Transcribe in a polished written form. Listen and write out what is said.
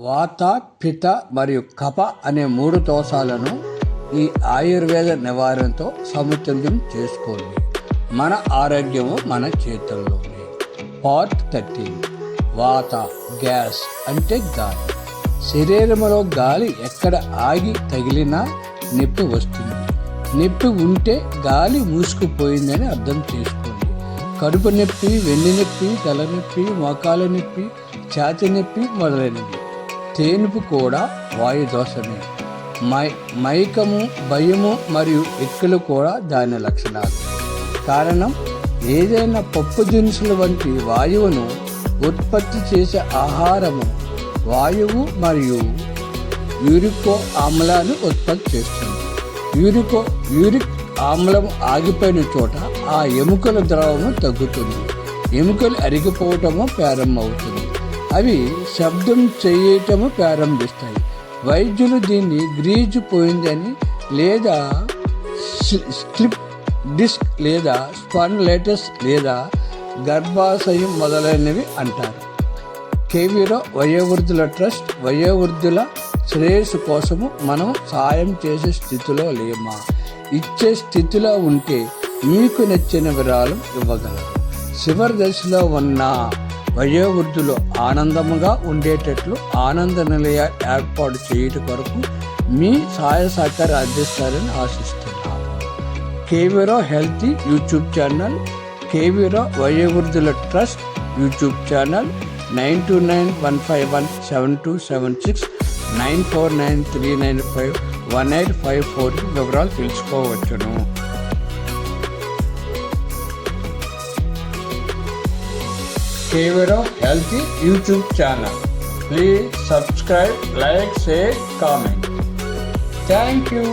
వాత, పిత్త మరియు కఫ అనే 3 దోషాలను ఈ ఆయుర్వేద నివారణతో సమతుల్యం చేసుకోండి. మన ఆరోగ్యము మన చేతుల్లోనే. పార్ట్ 13. వాత, గ్యాస్ అంటే గాలి. శరీరంలో గాలి ఎక్కడ ఆగి తగిలినా నొప్పి వస్తుంది. నొప్పి ఉంటే గాలి మూసుకుపోయిందని అర్థం చేసుకోండి. కడుపు నొప్పి, వెన్ను నొప్పి, తలనొప్పి, మోకాల నొప్పి, ఛాతీ నొప్పి మొదలైనవి. తేనుపు కూడా వాయుదోషమే. మైకము, భయము మరియు ఎక్కులు కూడా దాని లక్షణాలు. కారణం, ఏదైనా పప్పు దినుసుల వంటి వాయువును ఉత్పత్తి చేసే ఆహారము వాయువు మరియు యూరిక్ ఆమ్లాన్ని ఉత్పత్తి చేస్తుంది. యూరిక్ ఆమ్లం ఆగిపోయిన చోట ఆ ఎముకల ద్రవము తగ్గుతుంది. ఎముకలు అరిగిపోవటము ప్రారంభమవుతుంది. అవి శబ్దం చేయటము ప్రారంభిస్తాయి. వైద్యులు దీన్ని గ్రీజు పోయిందని లేదా స్లిప్ డిస్క్ లేదా స్పాండిలైటిస్ లేదా గర్భాశయం మొదలైనవి అంటారు. కేవీరో వయోవృద్ధుల ట్రస్ట్. వయోవృద్ధుల శ్రేయస్సు కోసము మనం సాయం చేసే స్థితిలో లేమా? ఇచ్చే స్థితిలో ఉంటే మీకు నచ్చిన విరాళం ఇవ్వగలరు. చివరి దశలో ఉన్న వయోవృద్ధులు ఆనందముగా ఉండేటట్లు ఆనంద నిలయ ఏర్పాటు చేయటం కొరకు మీ సహాయ సహకారం అందిస్తారని ఆశిస్తున్నాను. కేవీరో హెల్తీ యూట్యూబ్ ఛానల్, కేవీరో వయోవృద్ధుల ట్రస్ట్ యూట్యూబ్ ఛానల్ 9291517276 9493951854 వివరాలు తెలుసుకోవచ్చును. కేవీరో healthy YouTube channel. Please subscribe, like, share, comment. Thank you.